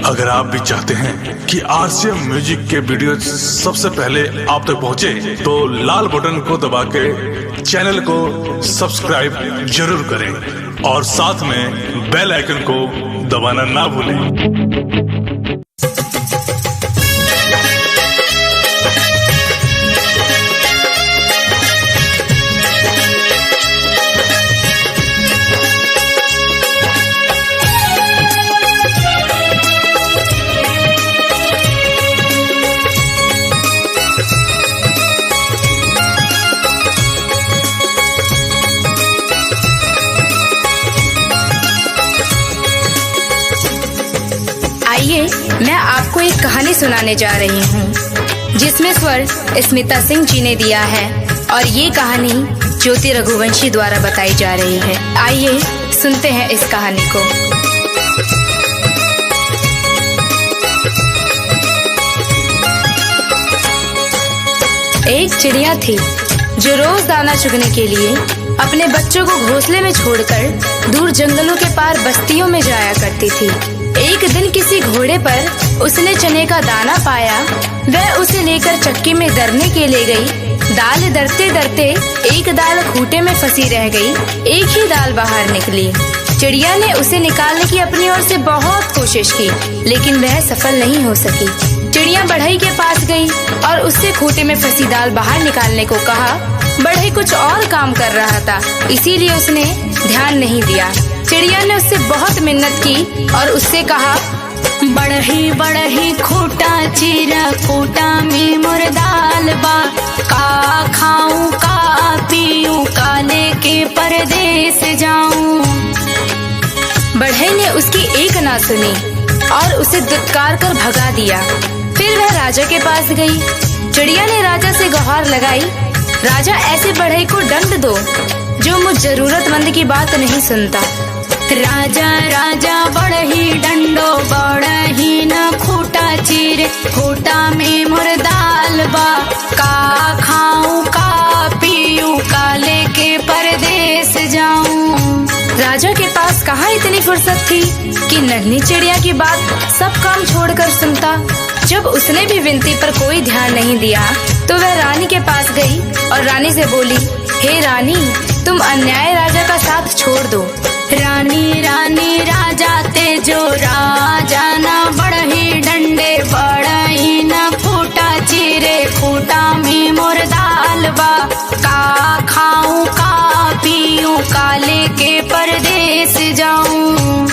अगर आप भी चाहते हैं कि आरसीएम म्यूजिक के वीडियो सबसे पहले आप तक पहुंचे, तो लाल बटन को दबा के चैनल को सब्सक्राइब जरूर करें और साथ में बेल आइकन को दबाना ना भूलें। आइए मैं आपको एक कहानी सुनाने जा रही हूँ जिसमें स्वर स्मिता सिंह जी ने दिया है और ये कहानी ज्योति रघुवंशी द्वारा बताई जा रही है। आइए सुनते हैं इस कहानी को। एक चिड़िया थी जो रोज दाना चुगने के लिए अपने बच्चों को घोंसले में छोड़कर दूर जंगलों के पार बस्तियों में जाया करती थी। एक दिन किसी घोड़े पर उसने चने का दाना पाया। वह उसे लेकर चक्की में दरने के लिए गई। दाल दरते दरते एक दाल खूंटे में फंसी रह गई। एक ही दाल बाहर निकली। चिड़िया ने उसे निकालने की अपनी ओर से बहुत कोशिश की, लेकिन वह सफल नहीं हो सकी। चिड़िया बढ़ई के पास गई और उससे खूंटे में फंसी दाल बाहर निकालने को कहा। बढ़ई कुछ और काम कर रहा था, इसीलिए उसने ध्यान नहीं दिया। चिड़िया ने उससे बहुत मिन्नत की और उससे कहा, बढ़ही बढ़ही खूंटा चीरा, खूंटा में मोर दाल बा, का खाऊं का पीऊं, का लेके परदेस जाऊं। बढ़ई ने उसकी एक ना सुनी और उसे दुत्कार कर भगा दिया। फिर वह राजा के पास गई। चिड़िया ने राजा से गुहार लगाई, राजा ऐसे बढ़ई को दंड दो जो मुझ जरूरतमंद की बात नहीं सुनता। राजा राजा बढ़ही डंडो, बढ़ही न खूंटा चीरे, खूंटा में मोर दाल बा, का खाऊं का पीऊं, का लेके परदेस जाऊं। राजा के पास कहाँ इतनी फुर्सत थी कि नन्ही चिड़िया की बात सब काम छोड़कर सुनता। जब उसने भी विनती पर कोई ध्यान नहीं दिया तो वह रानी के पास गई और रानी से बोली, हे रानी, तुम अन्याय राजा का साथ छोड़ दो। रानी रानी राजा ते जो राजा ना बढ़ही डंडे, बढ़ही न खूंटा चीरे, खूंटा में मोर दाल बा, का खाऊं का पीऊं, का लेके परदेस जाऊं।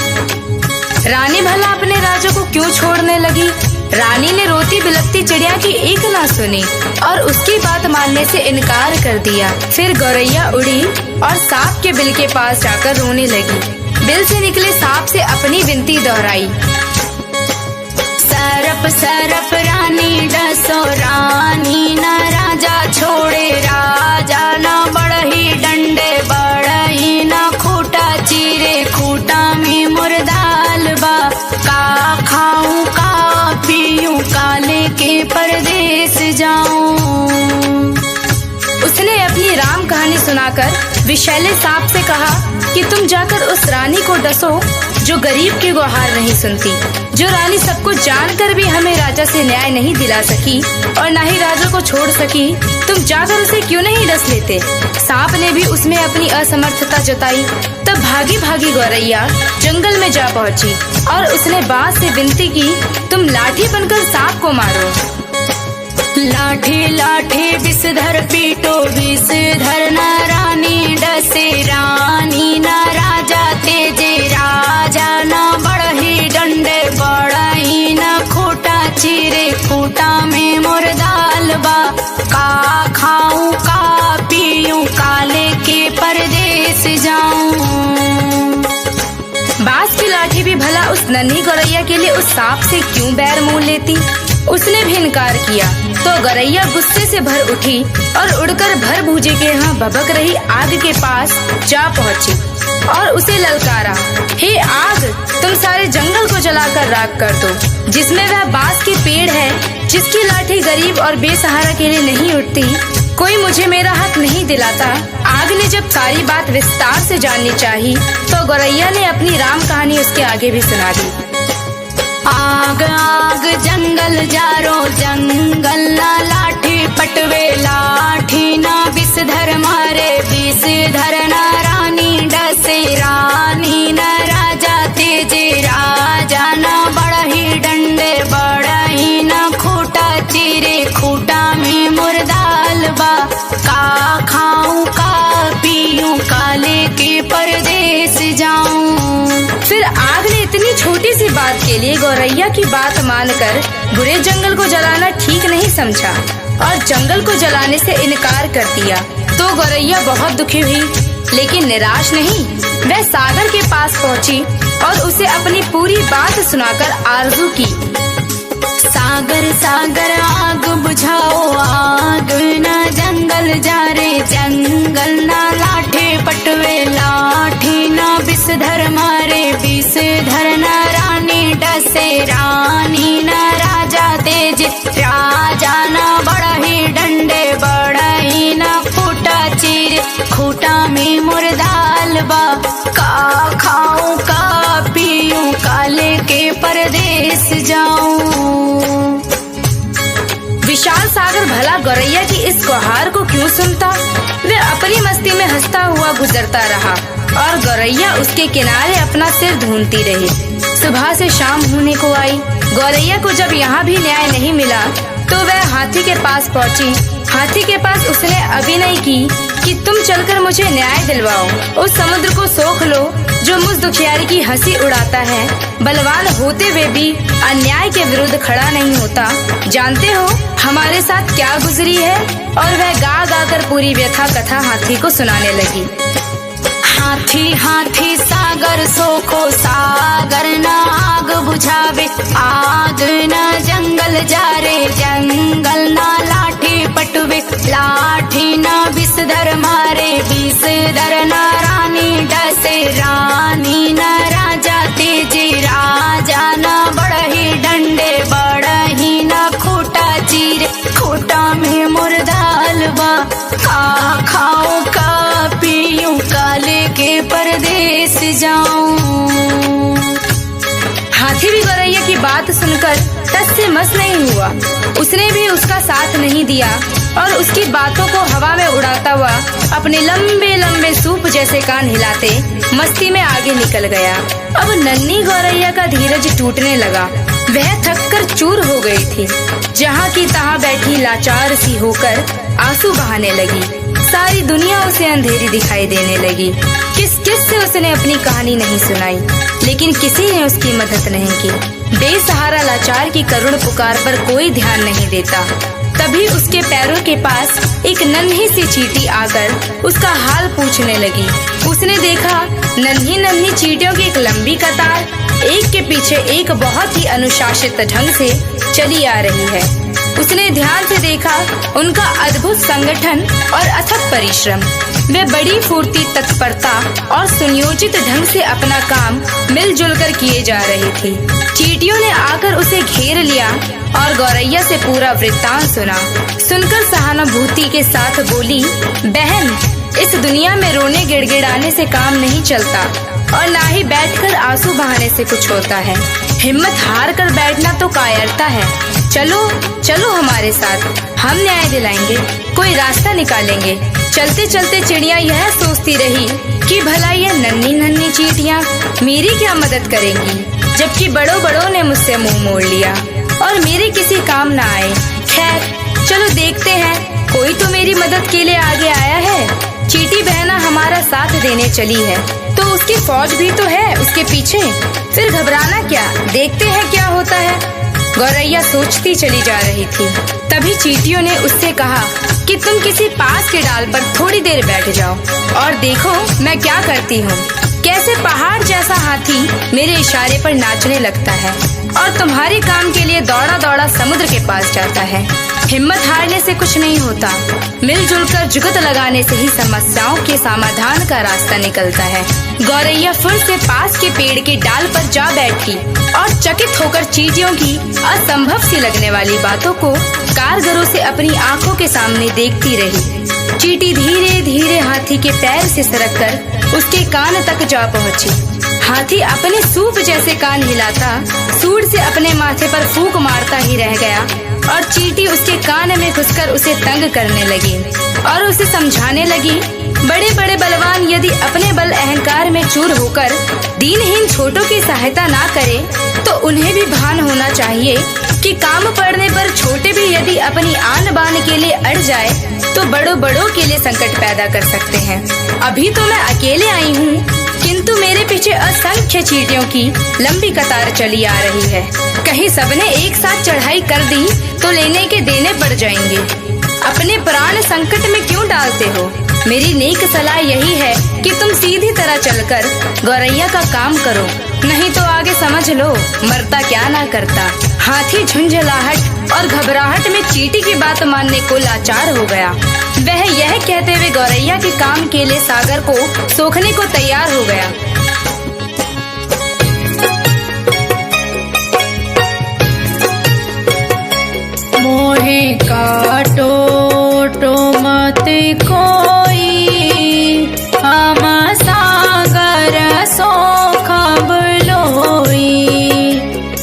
रानी भला अपने राजा को क्यों छोड़ने लगी? रानी ने रोती बिलखती चिड़िया की एक ना सुनी और उसकी बात मानने से इनकार कर दिया। फिर गौरैया उड़ी और सांप के बिल के पास जाकर रोने लगी। बिल से निकले सांप से अपनी विनती दोहराई, सरप सरप रानी डसो, रानी न राजा छोड़े, राजा न बढ़ही डंडे, बढ़ही न खूंटा चीरे, खूंटा में मोर दाल बा, का खाऊं का पीऊं, का लेके परदेस जाऊं। उसने अपनी राम कहानी सुनाकर विषैले सांप से कहा कि तुम जाकर उस रानी को डसो जो गरीब की गुहार नहीं सुनती। जो रानी सबको जानकर भी हमें राजा से न्याय नहीं दिला सकी और न ही राजा को छोड़ सकी, तुम जाकर उसे क्यों नहीं डस लेते? सांप ने भी उसमें अपनी असमर्थता जताई। तब भागी भागी गौरैया जंगल में जा पहुंची और उसने बात से विनती की, तुम लाठी बनकर सांप को मारो। लाठी लाठी विषधर पीटो, विषधर न रानी डसे, रानी न राजा तेजे, राजा न बढ़ही डंडे, बढ़ही न खूंटा चीरे, खूंटा में मोर दाल बा, का खाऊं का पीऊं, का लेके परदेस जाऊं। बांस की लाठी भी भला उस नन्ही गौरैया के लिए उस सांप से क्यों बैर मोल लेती? उसने भी इनकार किया तो गौरैया गुस्से से भर उठी और उड़कर भर भूजे के यहाँ भभक रही आग के पास जा पहुंची और उसे ललकारा, हे आग, तुम सारे जंगल को जलाकर राख कर दो। जिसमें वह बांस की पेड़ है जिसकी लाठी गरीब और बेसहारा के लिए नहीं उठती, कोई मुझे मेरा हक नहीं दिलाता। आग ने जब सारी बात विस्तार से जाननी चाहिए तो गौरैया ने अपनी राम कहानी उसके आगे भी सुना दी। जंगल जारो जंगल ना लाठी पटवे लाठी ना विषधर मारे विषधर ना रानी डसे रानी ना राजा तेजे राजा ना बड़ही डंडे बड़ही ना खूटा चीरे खूटा में मुर्दाल बा का खाऊं का पीऊं काले के परदेस जाऊं। फिर आग ने इतनी छोटी सी बात के लिए गौरैया की बात मानकर बुरे जंगल को जलाना ठीक नहीं समझा और जंगल को जलाने से इनकार कर दिया। तो गौरैया बहुत दुखी हुई, लेकिन निराश नहीं। वह सागर के पास पहुंची और उसे अपनी पूरी बात सुनाकर आरज़ू की। सागर सागर आग बुझाओ आग ना जंगल जा रे जंगल ना लाठी पटवे लाठी ना विषधर मारे विषधर ना रानी डसे रानी ना राजा तेज राजा ना बड़ही डंडे बड़ही ना खूटा चीर खूटा में मुर्दाल बा का खाऊं का पीऊं काले के परदेस जाऊं। विशाल सागर भला गौरैया की इस गुहार को क्यों सुनता। वह अपनी मस्ती में हंसता हुआ गुजरता रहा और गौरैया उसके किनारे अपना सिर ढूंढती रही। सुबह से शाम होने को आई। गौरैया को जब यहाँ भी न्याय नहीं मिला तो वह हाथी के पास पहुँची। हाथी के पास उसने अभिनय की कि तुम चलकर मुझे न्याय दिलवाओ। उस समुद्र को सोख लो जो मुझ दुखियारी की हंसी उड़ाता है। बलवान होते हुए भी अन्याय के विरुद्ध खड़ा नहीं होता। जानते हो हमारे साथ क्या गुजरी है। और वह गा गा कर पूरी व्यथा कथा हाथी को सुनाने लगी। हाथी हाथी सागर सोखो सागर ना आग बुझावे आग ना जंगल जा रे जंगल ना लाठी पटवे लाठी ना विषधर मारे विषधर ना रानी डसे रानी ना राजा तेजे राजा ना बड़ही डंडे बड़ही ना खूटा चीर खूटा में मुर्दाल बा का खाऊं का पीऊं काले के परदेस जाऊं। हाथी भी गौरैया की बात सुनकर टस से मस नहीं हुआ। उसने भी उसका साथ नहीं दिया और उसकी बातों को हवा में उड़ाता हुआ अपने लंबे लंबे सूप जैसे कान हिलाते मस्ती में आगे निकल गया। अब नन्ही गौरैया का धीरज टूटने लगा। वह थक कर चूर हो गई थी। जहाँ की तहाँ बैठी लाचार सी होकर आंसू बहाने लगी। सारी दुनिया उसे अंधेरी दिखाई देने लगी। किस किस से उसने अपनी कहानी नहीं सुनाई, लेकिन किसी ने उसकी मदद नहीं की। बेसहारा लाचार की करुण पुकार पर कोई ध्यान नहीं देता। तभी उसके पैरों के पास एक नन्ही सी चींटी आकर उसका हाल पूछने लगी। उसने देखा नन्ही नन्ही चींटियों की एक लंबी कतार एक के पीछे एक बहुत ही अनुशासित ढंग से चली आ रही है। उसने ध्यान से देखा उनका अद्भुत संगठन और अथक परिश्रम। वे बड़ी फुर्ती तत्परता और सुनियोजित ढंग से अपना काम मिलजुल कर किए जा रही थी। चींटियों ने आकर उसे घेर लिया और गौरैया से पूरा वृत्तांत सुना। सुनकर सहानुभूति के साथ बोली, बहन, इस दुनिया में रोने गिड़गिड़ाने से काम नहीं चलता और ना ही बैठकर आंसू बहाने से कुछ होता है। हिम्मत हार कर बैठना तो कायरता है। चलो चलो हमारे साथ, हम न्याय दिलाएंगे, कोई रास्ता निकालेंगे। चलते चलते चिड़िया यह सोचती रही कि भला ये नन्ही नन्ही चींटियाँ मेरी क्या मदद करेंगी, जबकि बड़ों बड़ों ने मुझसे मुंह मोड़ लिया और मेरे किसी काम ना आए। खैर चलो देखते हैं, कोई तो मेरी मदद के लिए आगे आया है। चींटी बहना हमारा साथ देने चली है तो उसकी फौज भी तो है उसके पीछे। फिर घबराना क्या, देखते हैं क्या होता है। गौरैया सोचती चली जा रही थी। तभी चींटियों ने उससे कहा कि तुम किसी पास के डाल पर थोड़ी देर बैठ जाओ और देखो मैं क्या करती हूँ। कैसे पहाड़ जैसा हाथी मेरे इशारे पर नाचने लगता है और तुम्हारे काम के लिए दौड़ा दौड़ा समुद्र के पास जाता है। हिम्मत हारने से कुछ नहीं होता, मिलजुल कर जुगत लगाने से ही समस्याओं के समाधान का रास्ता निकलता है। गौरैया फिर से पास के पेड़ के डाल पर जा बैठी और चकित होकर चींटियों की असंभव सी लगने वाली बातों को कारगरों से अपनी आंखों के सामने देखती रही। चींटी धीरे धीरे हाथी के पैर से सरक कर उसके कान तक जा पहुंची। हाथी अपने सूप जैसे कान हिलाता सूंड से अपने माथे पर फूंक मारता ही रह गया और चींटी उसके कान में घुसकर उसे तंग करने लगी और उसे समझाने लगी, बड़े बड़े बलवान यदि अपने बल अहंकार में चूर होकर दीनहीन छोटों की सहायता ना करे तो उन्हें भी भान होना चाहिए कि काम पड़ने पर छोटे भी यदि अपनी आन बान के लिए अड़ जाए तो बड़ों के लिए संकट पैदा कर सकते हैं। अभी तो मैं अकेले आई हूँ, किंतु मेरे पीछे असंख्य चींटियों की लंबी कतार चली आ रही है। कहीं सबने एक साथ चढ़ाई कर दी तो लेने के देने पड़ जाएंगे। अपने प्राण संकट में क्यों डालते हो? मेरी नेक सलाह यही है कि तुम सीधी तरह चलकर गौरैया का काम करो, नहीं तो आगे समझ लो मरता क्या ना करता। हाथी झुंझलाहट और घबराहट में चींटी की बात मानने को लाचार हो गया। वह यह कहते हुए गौरैया के काम के लिए सागर को सोखने को तैयार हो गया। मोहे काटो तो मत कोई, हम सागर सोखब लोई।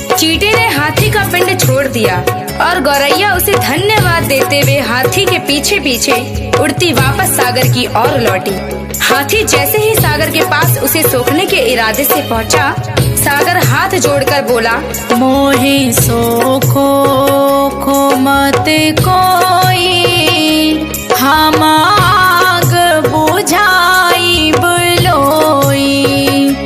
चींटी ने हाथी का पिंड छोड़ दिया और गौरैया उसे धन्यवाद देते हुए हाथी के पीछे पीछे उड़ती वापस सागर की ओर लौटी। हाथी जैसे ही सागर के पास उसे सोखने के इरादे से पहुंचा, सागर हाथ जोड़कर बोला, मोहे सोखो खो मत कोई, हम आग बुझाई बलोई।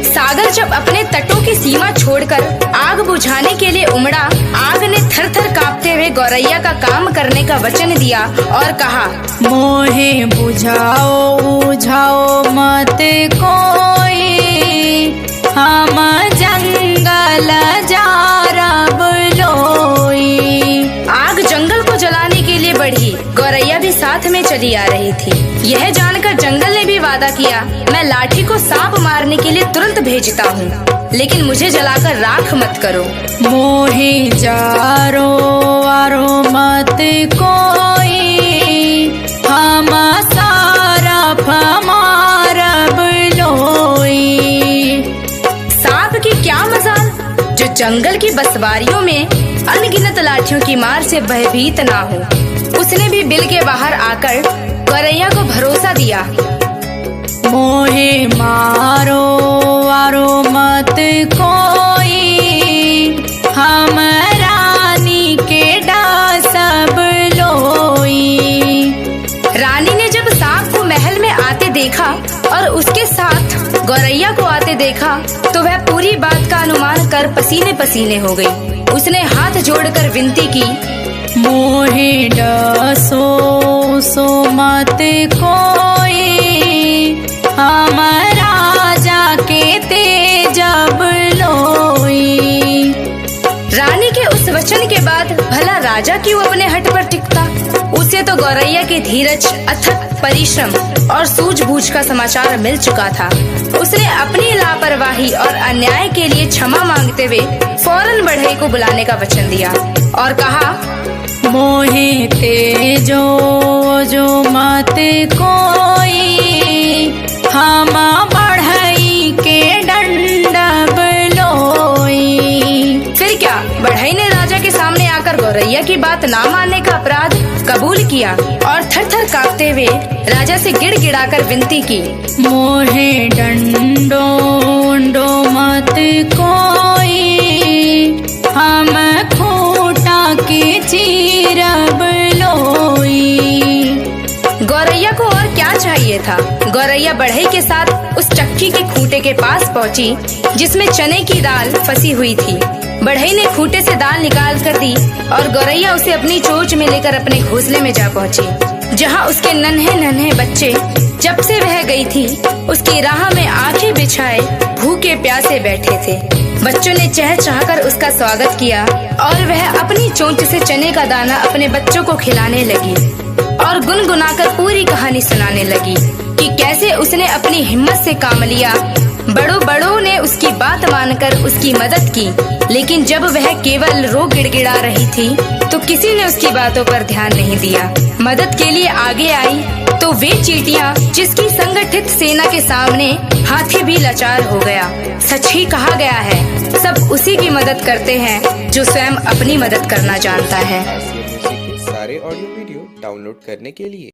सागर जब अपने तटों की सीमा छोड़कर आग बुझाने के लिए उमड़ा, आग ने थर-थर कांपते हुए गौरैया का काम करने का वचन दिया और कहा, मोहे बुझाओ मत कोई, हम जंगल जारब लोई। आग जंगल को जलाने के लिए बढ़ी, गौरैया भी साथ में चली आ रही थी। यह जानकर जंगल ने भी वादा किया, मैं लाठी को सांप मारने के लिए तुरंत भेजता हूँ, लेकिन मुझे जलाकर राख मत करो। मोहे जारो आरो मत कोई, हम सारफ मारब लोई। सांप की क्या मजाल जो जंगल की बसवारियों में अनगिनत लाठियों की मार से भयभीत ना हो। उसने भी बिल के बाहर आकर गौरैया को भरोसा दिया, मोहे मारो आरो मत कोई, हम रानी के डासब लोई। रानी ने जब सांप को महल में आते देखा और उसके साथ गौरैया को आते देखा तो वह पूरी बात का अनुमान कर पसीने पसीने हो गई। उसने हाथ जोड़कर विनती की, मोहे डसो सो मत कोई, हम राजा के तेजब लोई। रानी के उस वचन के बाद भला राजा क्यों अपने हट पर टिकता? उसे तो गौरैया की धीरज, अथक परिश्रम और सूझबूझ का समाचार मिल चुका था। उसने अपनी लापरवाही और अन्याय के लिए क्षमा मांगते हुए फौरन बढ़ई को बुलाने का वचन दिया और कहा, मोहे तेजो जो मत कोई, हम बढ़ई के दंडब लोई। फिर क्या, बढ़ई ने राजा के सामने आकर गौरैया की बात ना मानने का अपराध कबूल किया और थर-थर कांपते हुए राजा से गिड़गिड़ाकर विनती की, मोहे डंडो मत कोई, हम खूंटा के चीरब लोई। गौरैया को और क्या चाहिए था? गौरैया बढ़ई के साथ उस चक्की के खूंटे के पास पहुंची जिसमें चने की दाल फंसी हुई थी। बढ़ई ने खूंटे से दाल निकाल कर दी और गौरैया उसे अपनी चोंच में लेकर अपने घोंसले में जा पहुंची, जहां उसके नन्हे नन्हे बच्चे जब से वह गई थी उसकी राह में आंखें बिछाए भूखे प्यासे बैठे थे। बच्चों ने चहचहाकर उसका स्वागत किया और वह अपनी चोंच से चने का दाना अपने बच्चों को खिलाने लगी और गुनगुनाकर पूरी कहानी सुनाने लगी कि कैसे उसने अपनी हिम्मत से काम लिया बड़ों ने उसकी बात मानकर उसकी मदद की, लेकिन जब वह केवल रो गिड़गिड़ा रही थी तो किसी ने उसकी बातों पर ध्यान नहीं दिया। मदद के लिए आगे आई तो वे चींटियां जिसकी संगठित सेना के सामने हाथी भी लाचार हो गया। सच ही कहा गया है, सब उसी की मदद करते हैं जो स्वयं अपनी मदद करना जानता है। RCM म्यूजिक के सारे ऑडियो वीडियो डाउनलोड करने के लिए